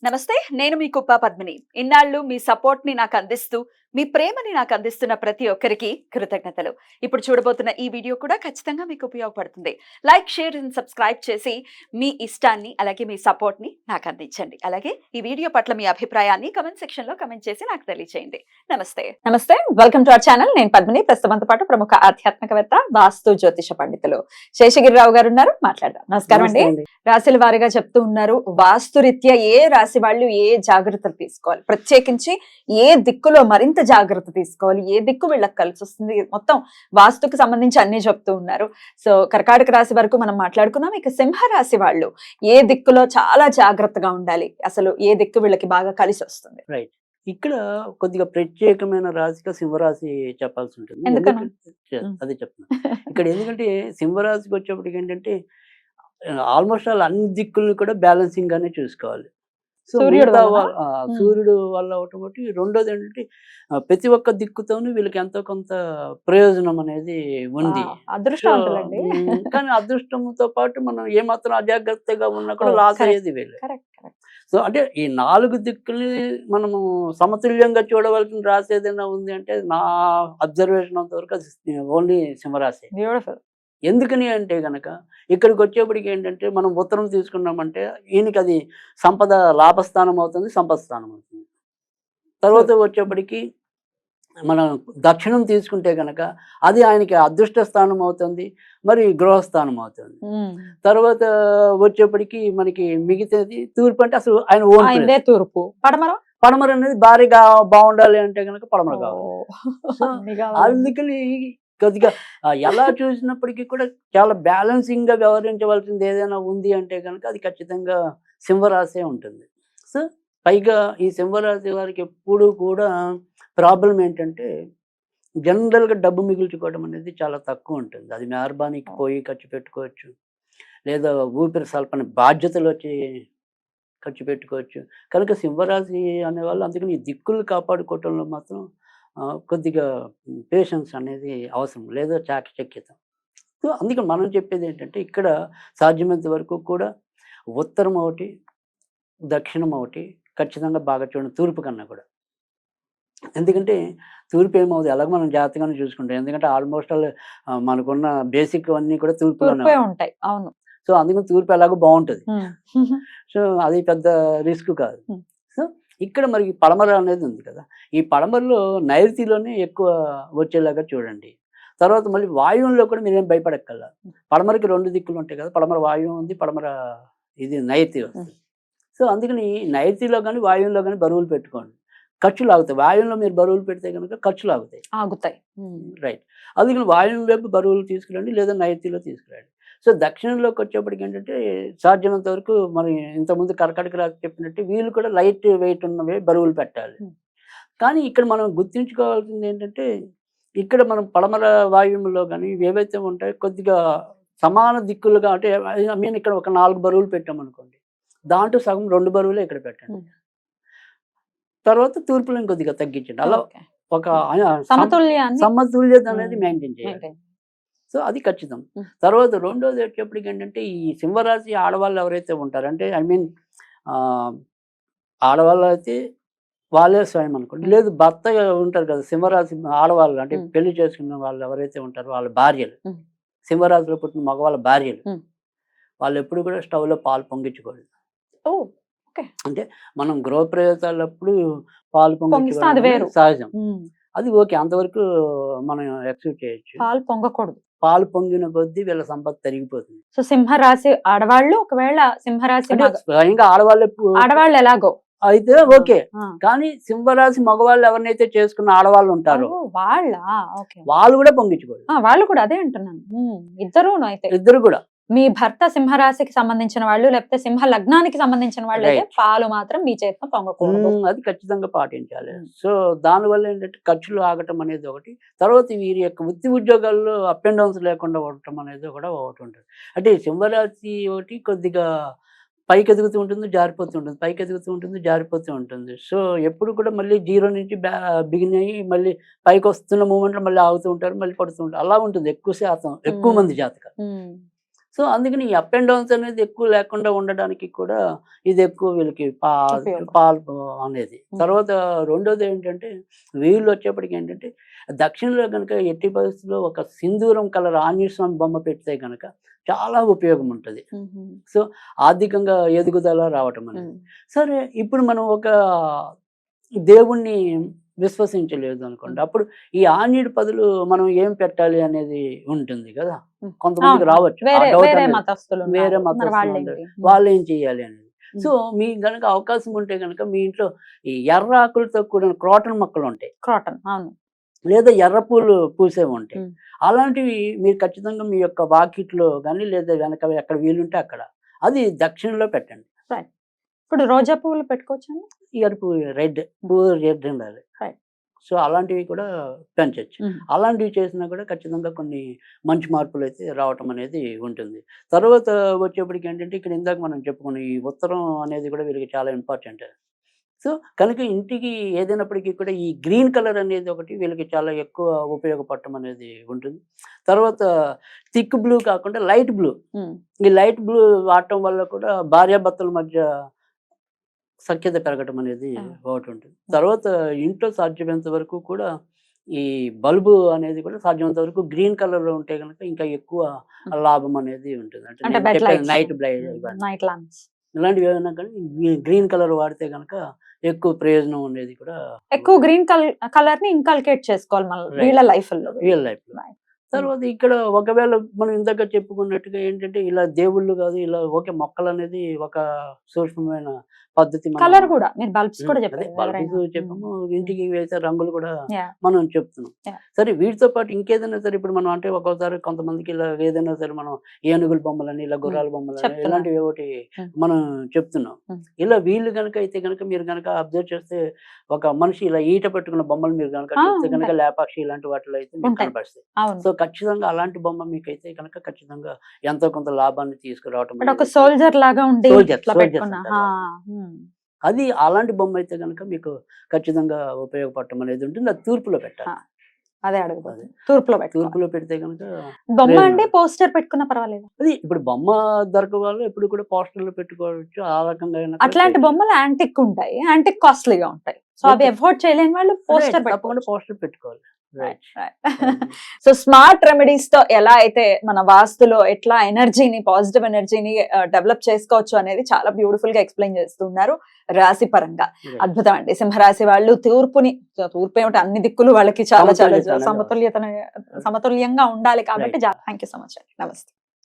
నమస్తే. నేను మీ కుప్ప పద్మిని. ఇన్నాళ్ళు మీ సపోర్ట్‌ని నాకందిస్తూ, మీ ప్రేమని నాకందిస్తున్న ప్రతి ఒక్కరికి కృతజ్ఞతలు. ఇప్పుడు చూడబోతున్న ఈ వీడియో కూడా ఖచ్చితంగా మీకు ఉపయోగపడుతుంది. లైక్, షేర్ అండ్ సబ్స్క్రైబ్ చేసి మీ ఇష్టాన్ని అలాగే మీ సపోర్ట్‌ని నాకందించండి. అలాగే ఈ వీడియో పట్ల మీ అభిప్రాయాన్ని కామెంట్ సెక్షన్‌లో కామెంట్ చేసి నాకు తెలియజేయండి. నమస్తే. నమస్తే. Welcome to our channel. నేను పద్మిని. ప్రస్తుతంతో పాటు ప్రముఖ ఆధ్యాత్మికవేత్త, వాస్తు జ్యోతిష పండితులు శేషగిరిరావు గారు ఉన్నారు. మాట్లాడదాం. నమస్కారం అండి. రాశుల వారీగా చెప్తూ ఉన్నారు. వాస్తు రీత్యా ఏ రాశి వాళ్ళు ఏ జాగ్రత్తలు తీసుకోవాలి, ప్రత్యేకించి ఏ దిక్కులో మరింత జాగ్రత్త తీసుకోవాలి, ఏ దిక్కు వీళ్ళకి కలిసి వస్తుంది, మొత్తం వాస్తుకు సంబంధించి అన్ని చెప్తూ ఉన్నారు. సో కర్కాటక రాశి వరకు మనం మాట్లాడుకున్నాం. ఇక సింహ రాశి వాళ్ళు ఏ దిక్కులో చాలా జాగ్రత్తగా ఉండాలి, అసలు ఏ దిక్కు వీళ్ళకి బాగా కలిసి వస్తుంది? రైట్. ఇక్కడ కొద్దిగా ప్రత్యేకమైన రాశిగా సింహరాశి చెప్పాల్సి ఉంటుంది. ఎందుకని? అదే చెప్తున్నా. ఇక్కడ ఎందుకంటే సింహరాశికి వచ్చేప్పటికి ఏంటంటే ఆల్మోస్ట్ ఆల్ అన్ని దిక్కుల్ని కూడా బ్యాలెన్సింగ్ గానే చూసుకోవాలి. సో సూర్యుడు వలన? సూర్యుడు వల్ల ఒకటి ఒకటి. రెండోది ఏంటంటే ప్రతి ఒక్క దిక్కుతోనూ వీళ్ళకి ఎంతో కొంత ప్రయోజనం అనేది ఉంది. అదృష్టవంతులండి. కానీ అదృష్టంతో పాటు మనం ఏమాత్రం అజాగ్రత్తగా ఉన్నా కూడా లాస్ అయ్యేది వీళ్ళు. సో అంటే ఈ 4 దిక్కుల్ని మనము సమతుల్యంగా చూడవలసిన రాశి ఏదైనా ఉంది అంటే నా అబ్జర్వేషన్ అంతవరకు అది ఓన్లీ సింహరాశి. బ్యూటిఫుల్. ఎందుకని అంటే గనక ఇక్కడికి వచ్చేప్పటికి ఏంటంటే మనం ఉత్తరం తీసుకున్నామంటే ఈయనకి అది సంపద లాభస్థానం అవుతుంది, సంపద స్థానం అవుతుంది. తర్వాత వచ్చేప్పటికి మనం దక్షిణం తీసుకుంటే గనక అది ఆయనకి అదృష్ట స్థానం అవుతుంది, మరి గృహస్థానం అవుతుంది. తర్వాత వచ్చేప్పటికి మనకి మిగతాది తూర్పు అంటే అసలు ఆయన ఓన్ తూర్పు. పడమర అనేది భారీగా బాగుండాలి అంటే గనక పడమర కావాలి. అందుకని కొద్దిగా ఎలా చూసినప్పటికీ కూడా చాలా బ్యాలెన్సింగ్ గా వ్యవహరించవలసింది ఏదైనా ఉంది అంటే కనుక అది ఖచ్చితంగా సింహరాశి ఉంటుంది. సో పైగా ఈ సింహరాశి వారికి ఎప్పుడు కూడా ప్రాబ్లం ఏంటంటే జనరల్గా డబ్బు మిగుల్చుకోవడం అనేది చాలా తక్కువ ఉంటుంది. అది మెహర్బానీకి పోయి ఖర్చు పెట్టుకోవచ్చు, లేదా ఊపిరి సల్పని బాధ్యతలు వచ్చి ఖర్చు పెట్టుకోవచ్చు. కనుక సింహరాశి అనేవాళ్ళు అందుకని ఈ దిక్కులు కాపాడుకోవటంలో మాత్రం కొద్దిగా పేషెన్స్ అనేది అవసరం, లేదా చాకచక్యత. సో అందుకని మనం చెప్పేది ఏంటంటే ఇక్కడ సాధ్యమైనంత వరకు కూడా ఉత్తరం ఒకటి, దక్షిణం ఒకటి ఖచ్చితంగా బాగా చూడండి, తూర్పు కన్నా కూడా. ఎందుకంటే తూర్పు ఏమవుతుంది ఎలాగో మనం జాగ్రత్తగానే చూసుకుంటాం. ఎందుకంటే ఆల్మోస్ట్ ఆల్ మనకున్న బేసిక్ అన్నీ కూడా తూర్పులోనే ఉంటాయి. అవును. సో అందుకని తూర్పు ఎలాగో బాగుంటుంది. సో అది పెద్ద రిస్క్ కాదు. సో ఇక్కడ మరి పడమర అనేది ఉంది కదా, ఈ పడమరలో నైరుతిలోనే ఎక్కువ వచ్చేలాగా చూడండి. తర్వాత మళ్ళీ వాయువులో కూడా మీరేం భయపడక్కర్లా. పడమరకి 2 దిక్కులు ఉంటాయి కదా, పడమర వాయువు ఉంది, పడమర ఇది నైరుతి వస్తుంది. సో అందుకని నైరుతిలో కానీ వాయువులో కానీ బరువులు పెట్టుకోండి, ఖర్చులు ఆగుతాయి. వాయువులో మీరు బరువులు పెడితే కనుక ఖర్చులు ఆగుతాయి. రైట్. అందుకని వాయువు వైపు బరువులు తీసుకురండి, లేదా నైరుతిలో తీసుకురండి. సో దక్షిణంలోకి వచ్చేప్పటికి ఏంటంటే సాధ్యమైనంత వరకు మరి ఇంతకుముందు కర్కాటక రాశి చెప్పినట్టు వీళ్ళు కూడా లైట్ వెయిట్ ఉన్నవే బరువులు పెట్టాలి. కానీ ఇక్కడ మనం గుర్తుంచుకోవాల్సింది ఏంటంటే ఇక్కడ మనం పడమర వాయువులో కానీ ఏవైతే ఉంటాయో కొద్దిగా సమాన దిక్కులుగా, అంటే ఐ మీన్ ఇక్కడ ఒక 4 బరువులు పెట్టామనుకోండి, దాంట్లో సగం 2 బరువులే ఇక్కడ పెట్టండి. తర్వాత తూర్పులో ఇంకొద్దిగా తగ్గించండి. అలా ఒక సమతుల్యత అనేది మెయింటైన్ చేయాలి. సో అది ఖచ్చితం. తర్వాత రెండోది వచ్చేప్పటికి ఏంటంటే ఈ సింహరాశి ఆడవాళ్ళు ఎవరైతే ఉంటారో, అంటే ఐ మీన్ ఆడవాళ్ళు అయితే వాళ్ళే స్వయం అనుకోండి, లేదు భర్త ఉంటారు కదా సింహరాశి ఆడవాళ్ళు, అంటే పెళ్లి చేసుకున్న వాళ్ళు ఎవరైతే ఉంటారో వాళ్ళ భార్యలు, సింహరాశిలో పుట్టిన మగవాళ్ళ భార్యలు, వాళ్ళు ఎప్పుడు కూడా స్టవ్లో పాలు పొంగించకూడదు. అంటే మనం గృహప్రవేశాలప్పుడు పాలు పొంగించడం సహజం, అది ఓకే, అంతవరకు మనం యాక్సెప్ట్ చేయొచ్చు. పాలు పొంగకూడదు. పాలు పొంగిన కొద్దీ వీళ్ళ సంపద తరిగిపోతుంది. సో సింహరాశి ఆడవాళ్ళు ఒకవేళ సింహరాశి స్వయంగా ఆడవాళ్ళు ఎలాగో అయితే ఓకే, కానీ సింహరాశి మగవాళ్ళు ఎవరినైతే చేసుకున్న ఆడవాళ్ళు ఉంటారో వాళ్ళు కూడా పొంగించుకోరు. వాళ్ళు కూడా అదే అంటున్నాను. ఇద్దరు కూడా మీ భర్త సింహరాశికి సంబంధించిన వాళ్ళు, లేకపోతే సింహ లగ్నానికి సంబంధించిన వాళ్ళు అయితే పాలు మాత్రం మీ చేతితో పొంగకూడదు. అది ఖచ్చితంగా పాటించాలి. సో దానివల్ల ఏంటంటే ఖర్చులు ఆగటం అనేది ఒకటి. తర్వాత వీరి యొక్క వృత్తి ఉద్యోగాల్లో అప్ అండ్ డౌన్స్ లేకుండా ఉండటం అనేది కూడా ఒకటి ఉంటుంది. అంటే సింహరాశి ఒకటి కొద్దిగా పైకి ఎదుగుతూ ఉంటుంది, జారిపోతూ ఉంటుంది, పైకి ఎదుగుతూ ఉంటుంది, జారిపోతూ ఉంటుంది. సో ఎప్పుడు కూడా మళ్ళీ 0 నుంచి బిగిన్ అయ్యి మళ్ళీ పైకి వస్తున్న మూమెంట్లో మళ్ళీ ఆగుతూ ఉంటారు, మళ్ళీ పడుతూ ఉంటారు. అలా ఉంటుంది ఎక్కువ శాతం, ఎక్కువ మంది జాతకాలు. సో అందుకని ఈ అప్ అండ్ డౌన్స్ అనేది ఎక్కువ లేకుండా ఉండడానికి కూడా ఇది ఎక్కువ వీళ్ళకి ఉపయోగం. పాలు అనేది. తర్వాత రెండోది ఏంటంటే వీళ్ళు వచ్చేప్పటికి ఏంటంటే దక్షిణలో కనుక ఎట్టి పరిస్థితుల్లో ఒక సింధూరం కలర్ ఆంజనేయ స్వామి బొమ్మ పెడితే కనుక చాలా ఉపయోగం ఉంటుంది. సో ఆర్థికంగా ఎదుగుదల రావటం అనేది. సరే ఇప్పుడు మనం ఒక దేవుణ్ణి విశ్వసించలేదు అనుకోండి, అప్పుడు ఈ ఆంజనేయుడి బదులు మనం ఏం పెట్టాలి అనేది ఉంటుంది కదా, కొంతమందికి రావచ్చు ఆ వేరే డౌట్ వేరే అనేది. మతస్థులు వేరే ఉన్నారు. మరి మతస్థులు వాళ్ళేంటి? ఉంటారు. వాళ్ళు ఏం చేయాలి అనేది. సో మీకు గనక అవకాశం ఉంటే గనక మీ ఇంట్లో ఈ ఎర్ర ఆకులతో కూడిన క్రోటన్ మొక్కలు ఉంటాయి, క్రాటన్, అవును. లేదా ఎర్ర పూలు పూసేవి ఉంటాయి. మ్. అలాంటివి మీరు ఖచ్చితంగా మీ యొక్క వాకిట్లో కానీ లేదా వెనక ఎక్కడ వీలుంటే అక్కడ అది దక్షిణలో పెట్టండి. ఇప్పుడు రోజా పువ్వులు పెట్టుకోవచ్చండి? ఎరుపు రెడ్ పువ్వు రెడ్ ఉండాలి. Right. సో అలాంటివి కూడా పెంచవచ్చు. అలాంటివి చేసినా కూడా ఖచ్చితంగా కొన్ని మంచి మార్పులు అయితే రావటం అనేది ఉంటుంది. తర్వాత వచ్చేప్పటికి ఏంటంటే ఇక్కడ ఇందాక మనం చెప్పుకున్న ఈ ఉత్తరం అనేది కూడా వీళ్ళకి చాలా ఇంపార్టెంట్. సో కనుక ఇంటికి ఏదైనప్పటికీ కూడా ఈ గ్రీన్ కలర్ అనేది ఒకటి వీళ్ళకి చాలా ఎక్కువ ఉపయోగపడటం అనేది ఉంటుంది. తర్వాత థిక్ బ్లూ కాకుండా లైట్ బ్లూ, ఈ లైట్ బ్లూ వాడటం వల్ల కూడా భార్యాభర్తల మధ్య సఖ్యత పెరగటం అనేది ఒకటి ఉంటుంది. తర్వాత ఇంట్లో సాధ్యమైనంత వరకు కూడా ఈ బల్బు అనేది కూడా సాధ్యమైనంత వరకు గ్రీన్ కలర్ లో ఉంటే కనుక ఇంకా ఎక్కువ లాభం అనేది ఉంటుంది. అంటే bed lights, night blight night lamps ఇలాంటివి ఏమైనా కానీ గ్రీన్ కలర్ వాడితే కనుక ఎక్కువ ప్రయోజనం అనేది కూడా ఎక్కువ గ్రీన్ కలర్ ని ఇంకల్కేట్ చేసుకోవాలి మన Right. వీళ్ళ లైఫ్ లో. రియల్ లైఫ్ లో. తర్వాత ఇక్కడ ఒకవేళ మనం ఇందాక చెప్పుకున్నట్టుగా ఏంటంటే ఇలా దేవుళ్ళు కాదు, ఇలా ఓకే మొక్కలు అనేది ఒక సూక్ష్మమైన పద్ధతి. కలర్ కూడా మీరు బల్బ్స్ కూడా చెప్పారు. చెప్పాము, ఇంటికి వేసే రంగులు కూడా Yeah. మనం చెప్తున్నాం. Yeah. సరే వీటితో పాటు ఇంకేదైనా సరే ఇప్పుడు మనం అంటే ఒక్కోసారి కొంతమందికి ఇలా ఏదైనా సరే మనం ఏనుగుల బొమ్మలని ఇలా గుర్రాల బొమ్మలని చెప్తున్నాం. ఇలాంటివి ఒకటి మనం చెప్తున్నాం. ఇలా వీళ్ళు కనుక అయితే కనుక మీరు కనుక అబ్జర్వ్ చేస్తే ఒక మనిషి ఇలా ఈట పెట్టుకున్న బొమ్మలు మీరు కనుక చూస్తే కనుక ఉంటాయి. లేపాక్షి ఇలాంటి వాటిలో అయితే మీకు ఉంటాయి. కనపరుస్తాయి. అవును. సో ఖచ్చితంగా అలాంటి బొమ్మ మీకైతే కనుక ఖచ్చితంగా ఎంతో కొంత లాభాన్ని తీసుకురావటం అంటే ఒక అనేది. సోల్జర్ లాగా ఉండి Soldier, ఇట్లా soldiers పెట్టుకున్నా. అంటారు. అది అలాంటి బొమ్మ అయితే కనుక మీకు ఖచ్చితంగా ఉపయోగపడటం అనేది ఉంటుంది. అది తూర్పులో పెట్టాలి. అదే అడుగుతుంది. తూర్పులో పెట్టుకోవాలి. తూర్పులో పెడితే కనుక బొమ్మ ప్రయోజనం. అంటే పోస్టర్ పెట్టుకున్నా పర్వాలేదు. అది ఇప్పుడు బొమ్మ దొరక వాళ్ళు ఎప్పుడు కూడా పోస్టర్లు పెట్టుకోవచ్చు. ఆ రకంగా అయినా కూడా అట్లాంటి చేయొచ్చు. బొమ్మలు యాంటిక్ ఉంటాయి, యాంటిక్ కాస్ట్లీగా ఉంటాయి. సో అవి Okay. ఎఫోర్డ్ చేయలేని వాళ్ళు పోస్టర్ Right, తప్పకుండా పెట్టుకోవాలి. పోస్టర్ పెట్టుకోవాలి. Right. సో స్మార్ట్ రెమెడీస్ తో ఎలా అయితే మన వాస్తులో ఎట్లా ఎనర్జీని, పాజిటివ్ ఎనర్జీని డెవలప్ చేసుకోవచ్చు అనేది చాలా బ్యూటిఫుల్ గా ఎక్స్ప్లెయిన్ చేస్తున్నారు రాశి పరంగా. Right. అద్భుతం అండి. సింహరాశి వాళ్ళు తూర్పు ఏమిటి అన్ని దిక్కులు వాళ్ళకి చాలా చాలా సమతుల్యత అనేది సమతుల్యంగా ఉండాలి కాబట్టి. థ్యాంక్ యూ సో మచ్ అండి. నమస్తే.